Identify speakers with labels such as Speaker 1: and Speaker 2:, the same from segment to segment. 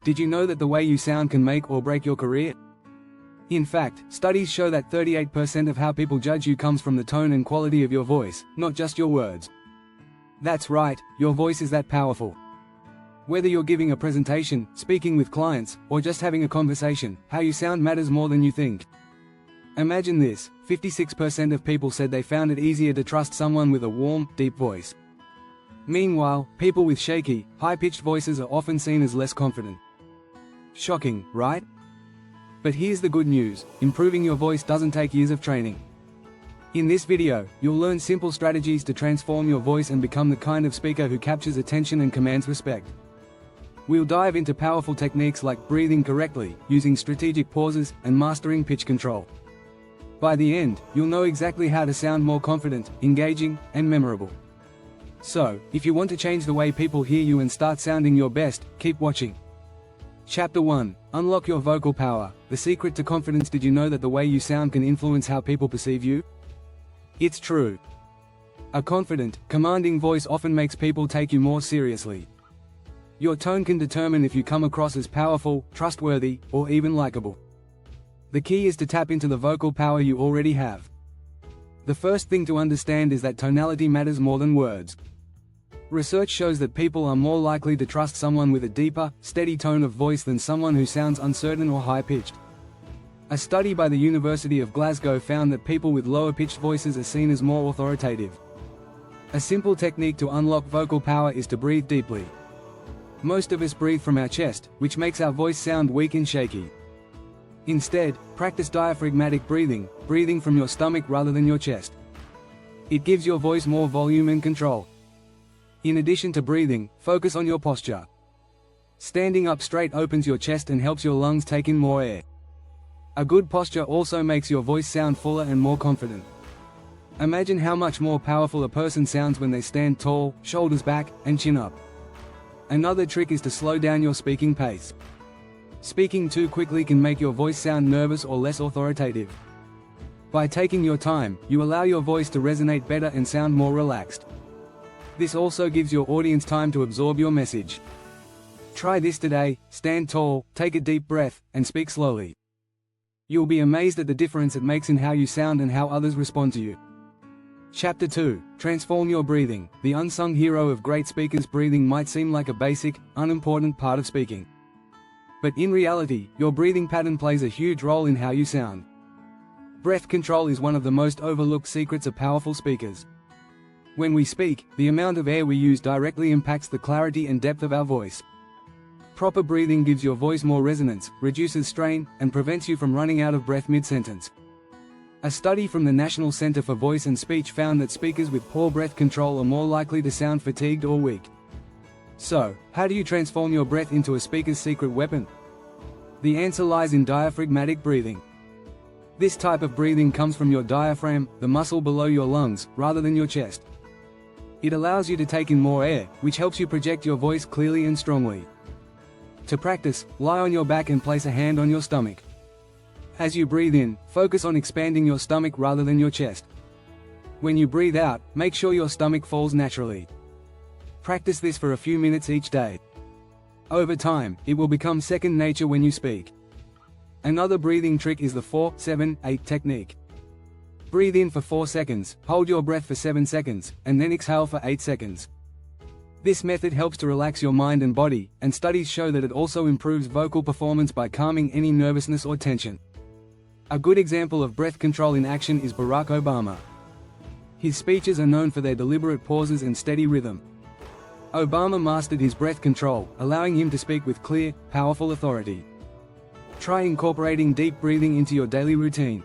Speaker 1: Did you know that the way you sound can make or break your career? In fact, studies show that 38% of how people judge you comes from the tone and quality of your voice, not just your words. That's right, your voice is that powerful. Whether you're giving a presentation, speaking with clients, or just having a conversation, how you sound matters more than you think. Imagine this, 56% of people said they found it easier to trust someone with a warm, deep voice. Meanwhile, people with shaky, high-pitched voices are often seen as less confident. Shocking, right? But here's the good news, improving your voice doesn't take years of training. In this video, you'll learn simple strategies to transform your voice and become the kind of speaker who captures attention and commands respect. We'll dive into powerful techniques like breathing correctly, using strategic pauses, and mastering pitch control. By the end, you'll know exactly how to sound more confident, engaging, and memorable. So, if you want to change the way people hear you and start sounding your best, keep watching. Chapter 1. Unlock your vocal power, the secret to confidence. Did you know that the way you sound can influence how people perceive you? It's true. A confident, commanding voice often makes people take you more seriously. Your tone can determine if you come across as powerful, trustworthy, or even likable. The key is to tap into the vocal power you already have. The first thing to understand is that tonality matters more than words. Research shows that people are more likely to trust someone with a deeper, steady tone of voice than someone who sounds uncertain or high-pitched. A study by the University of Glasgow found that people with lower-pitched voices are seen as more authoritative. A simple technique to unlock vocal power is to breathe deeply. Most of us breathe from our chest, which makes our voice sound weak and shaky. Instead, practice diaphragmatic breathing, breathing from your stomach rather than your chest. It gives your voice more volume and control. In addition to breathing, focus on your posture. Standing up straight opens your chest and helps your lungs take in more air. A good posture also makes your voice sound fuller and more confident. Imagine how much more powerful a person sounds when they stand tall, shoulders back, and chin up. Another trick is to slow down your speaking pace. Speaking too quickly can make your voice sound nervous or less authoritative. By taking your time, you allow your voice to resonate better and sound more relaxed. This also gives your audience time to absorb your message. Try this today, stand tall, take a deep breath, and speak slowly. You'll be amazed at the difference it makes in how you sound and how others respond to you. Chapter 2. Transform your breathing. The unsung hero of great speakers. Breathing might seem like a basic, unimportant part of speaking. But in reality, your breathing pattern plays a huge role in how you sound. Breath control is one of the most overlooked secrets of powerful speakers. When we speak, the amount of air we use directly impacts the clarity and depth of our voice. Proper breathing gives your voice more resonance, reduces strain, and prevents you from running out of breath mid-sentence. A study from the National Center for Voice and Speech found that speakers with poor breath control are more likely to sound fatigued or weak. So, how do you transform your breath into a speaker's secret weapon? The answer lies in diaphragmatic breathing. This type of breathing comes from your diaphragm, the muscle below your lungs, rather than your chest. It allows you to take in more air, which helps you project your voice clearly and strongly. To practice, lie on your back and place a hand on your stomach. As you breathe in, focus on expanding your stomach rather than your chest. When you breathe out, make sure your stomach falls naturally. Practice this for a few minutes each day. Over time, it will become second nature when you speak. Another breathing trick is the 4-7-8 technique. Breathe in for 4 seconds, hold your breath for 7 seconds, and then exhale for 8 seconds. This method helps to relax your mind and body, and studies show that it also improves vocal performance by calming any nervousness or tension. A good example of breath control in action is Barack Obama. His speeches are known for their deliberate pauses and steady rhythm. Obama mastered his breath control, allowing him to speak with clear, powerful authority. Try incorporating deep breathing into your daily routine.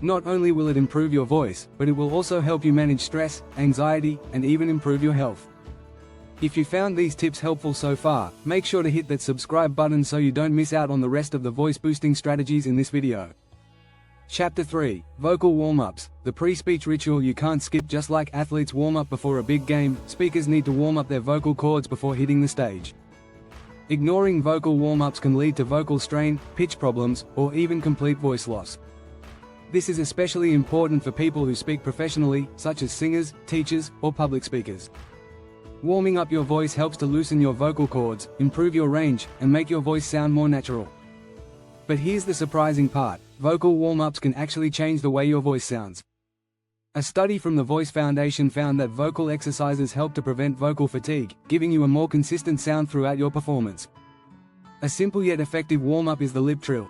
Speaker 1: Not only will it improve your voice, but it will also help you manage stress, anxiety, and even improve your health. If you found these tips helpful so far, make sure to hit that subscribe button so you don't miss out on the rest of the voice boosting strategies in this video. Chapter 3. Vocal warm-ups, the pre-speech ritual you can't skip. Just like athletes warm up before a big game, speakers need to warm up their vocal cords before hitting the stage. Ignoring vocal warm-ups can lead to vocal strain, pitch problems, or even complete voice loss. This is especially important for people who speak professionally, such as singers, teachers, or public speakers. Warming up your voice helps to loosen your vocal cords, improve your range, and make your voice sound more natural. But here's the surprising part: vocal warm-ups can actually change the way your voice sounds. A study from the Voice Foundation found that vocal exercises help to prevent vocal fatigue, giving you a more consistent sound throughout your performance. A simple yet effective warm-up is the lip trill.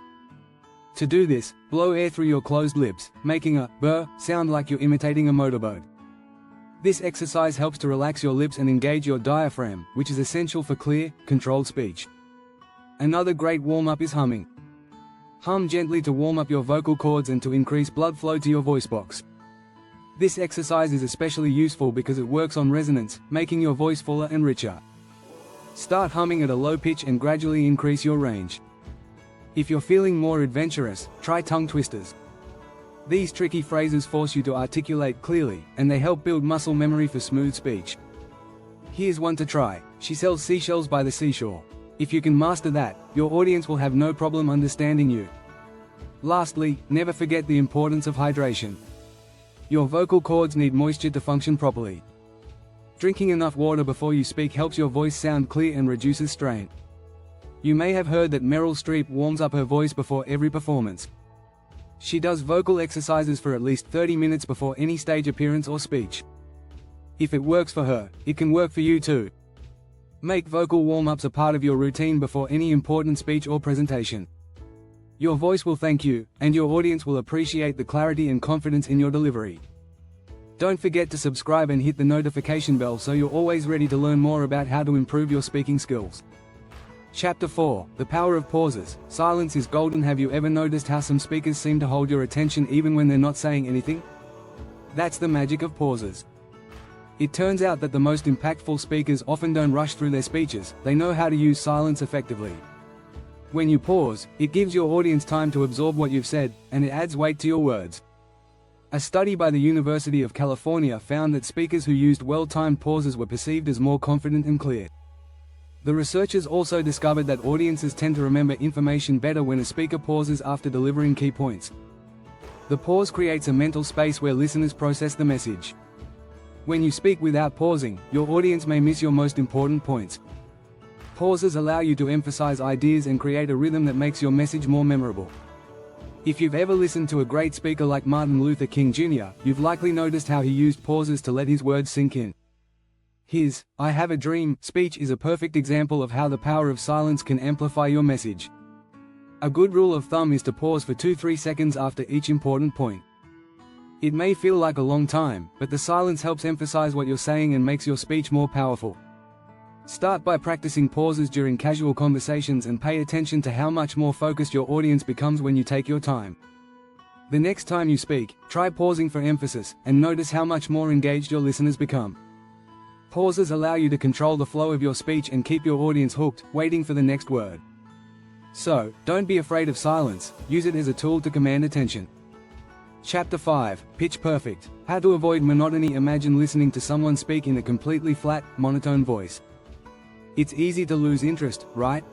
Speaker 1: To do this, blow air through your closed lips, making a "burr" sound like you're imitating a motorboat. This exercise helps to relax your lips and engage your diaphragm, which is essential for clear, controlled speech. Another great warm-up is humming. Hum gently to warm up your vocal cords and to increase blood flow to your voice box. This exercise is especially useful because it works on resonance, making your voice fuller and richer. Start humming at a low pitch and gradually increase your range. If you're feeling more adventurous, try tongue twisters. These tricky phrases force you to articulate clearly, and they help build muscle memory for smooth speech. Here's one to try. She sells seashells by the seashore. If you can master that, your audience will have no problem understanding you. Lastly, never forget the importance of hydration. Your vocal cords need moisture to function properly. Drinking enough water before you speak helps your voice sound clear and reduces strain. You may have heard that Meryl Streep warms up her voice before every performance. She does vocal exercises for at least 30 minutes before any stage appearance or speech. If it works for her, it can work for you too. Make vocal warm-ups a part of your routine before any important speech or presentation. Your voice will thank you, and your audience will appreciate the clarity and confidence in your delivery. Don't forget to subscribe and hit the notification bell so you're always ready to learn more about how to improve your speaking skills. Chapter 4: The Power of Pauses. Silence is golden. Have you ever noticed how some speakers seem to hold your attention even when they're not saying anything? That's the magic of pauses. It turns out that the most impactful speakers often don't rush through their speeches, they know how to use silence effectively. When you pause, it gives your audience time to absorb what you've said, and it adds weight to your words. A study by the University of California found that speakers who used well-timed pauses were perceived as more confident and clear. The researchers also discovered that audiences tend to remember information better when a speaker pauses after delivering key points. The pause creates a mental space where listeners process the message. When you speak without pausing, your audience may miss your most important points. Pauses allow you to emphasize ideas and create a rhythm that makes your message more memorable. If you've ever listened to a great speaker like Martin Luther King Jr., you've likely noticed how he used pauses to let his words sink in. His "I Have a Dream" speech is a perfect example of how the power of silence can amplify your message. A good rule of thumb is to pause for 2-3 seconds after each important point. It may feel like a long time, but the silence helps emphasize what you're saying and makes your speech more powerful. Start by practicing pauses during casual conversations and pay attention to how much more focused your audience becomes when you take your time. The next time you speak, try pausing for emphasis, and notice how much more engaged your listeners become. Pauses allow you to control the flow of your speech and keep your audience hooked, waiting for the next word. So, don't be afraid of silence, use it as a tool to command attention. Chapter 5: Pitch Perfect. How to avoid monotony. Imagine listening to someone speak in a completely flat, monotone voice. It's easy to lose interest, right?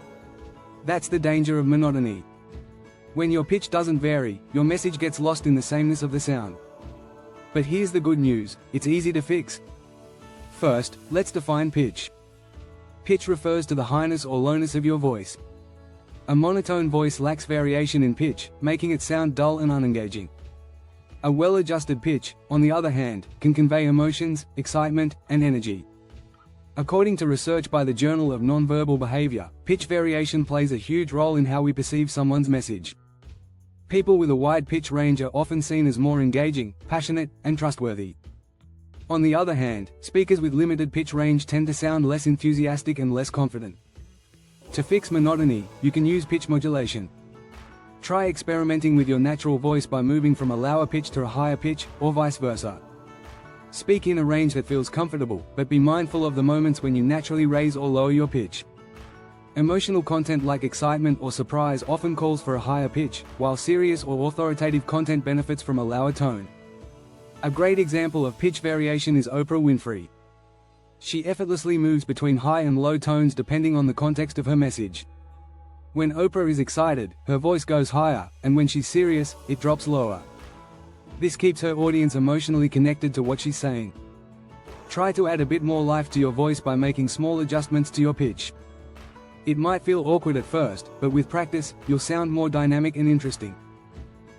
Speaker 1: That's the danger of monotony. When your pitch doesn't vary, your message gets lost in the sameness of the sound. But here's the good news: it's easy to fix. First, let's define pitch. Pitch refers to the highness or lowness of your voice. A monotone voice lacks variation in pitch, making it sound dull and unengaging. A well-adjusted pitch, on the other hand, can convey emotions, excitement, and energy. According to research by the Journal of Nonverbal Behavior, pitch variation plays a huge role in how we perceive someone's message. People with a wide pitch range are often seen as more engaging, passionate, and trustworthy. On the other hand, speakers with limited pitch range tend to sound less enthusiastic and less confident. To fix monotony, you can use pitch modulation. Try experimenting with your natural voice by moving from a lower pitch to a higher pitch, or vice versa. Speak in a range that feels comfortable, but be mindful of the moments when you naturally raise or lower your pitch. Emotional content like excitement or surprise often calls for a higher pitch, while serious or authoritative content benefits from a lower tone. A great example of pitch variation is Oprah Winfrey. She effortlessly moves between high and low tones depending on the context of her message. When Oprah is excited, her voice goes higher, and when she's serious, it drops lower. This keeps her audience emotionally connected to what she's saying. Try to add a bit more life to your voice by making small adjustments to your pitch. It might feel awkward at first, but with practice, you'll sound more dynamic and interesting.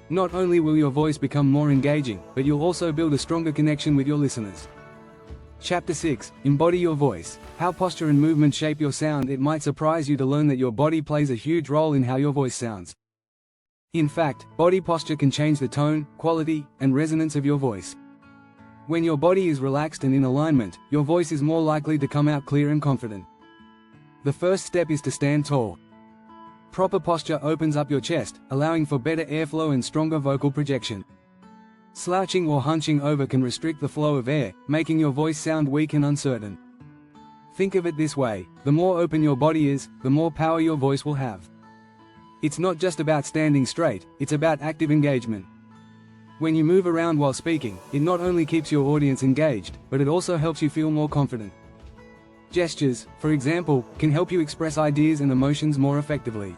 Speaker 1: Not only will your voice become more engaging, but you'll also build a stronger connection with your listeners. Chapter 6. Embody your voice. How posture and movement shape your sound. It might surprise you to learn that your body plays a huge role in how your voice sounds. In fact, body posture can change the tone, quality, and resonance of your voice. When your body is relaxed and in alignment, your voice is more likely to come out clear and confident. The first step is to stand tall. Proper posture opens up your chest, allowing for better airflow and stronger vocal projection. Slouching or hunching over can restrict the flow of air, making your voice sound weak and uncertain. Think of it this way: the more open your body is, the more power your voice will have. It's not just about standing straight, it's about active engagement. When you move around while speaking, it not only keeps your audience engaged, but it also helps you feel more confident. Gestures, for example, can help you express ideas and emotions more effectively.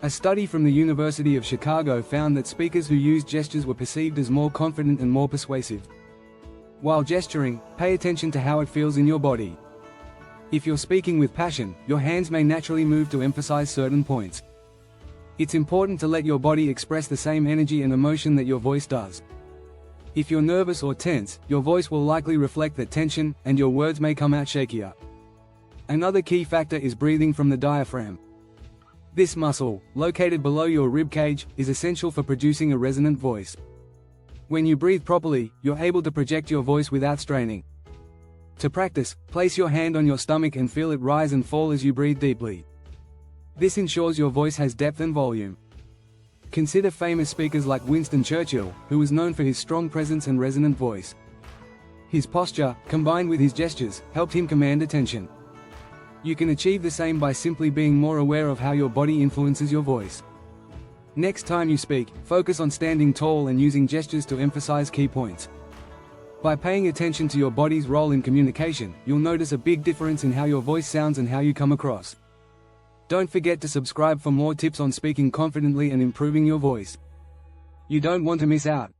Speaker 1: A study from the University of Chicago found that speakers who used gestures were perceived as more confident and more persuasive. While gesturing, pay attention to how it feels in your body. If you're speaking with passion, your hands may naturally move to emphasize certain points. It's important to let your body express the same energy and emotion that your voice does. If you're nervous or tense, your voice will likely reflect that tension, and your words may come out shakier. Another key factor is breathing from the diaphragm. This muscle, located below your rib cage, is essential for producing a resonant voice. When you breathe properly, you're able to project your voice without straining. To practice, place your hand on your stomach and feel it rise and fall as you breathe deeply. This ensures your voice has depth and volume. Consider famous speakers like Winston Churchill, who was known for his strong presence and resonant voice. His posture, combined with his gestures, helped him command attention. You can achieve the same by simply being more aware of how your body influences your voice. Next time you speak, focus on standing tall and using gestures to emphasize key points. By paying attention to your body's role in communication, you'll notice a big difference in how your voice sounds and how you come across. Don't forget to subscribe for more tips on speaking confidently and improving your voice. You don't want to miss out.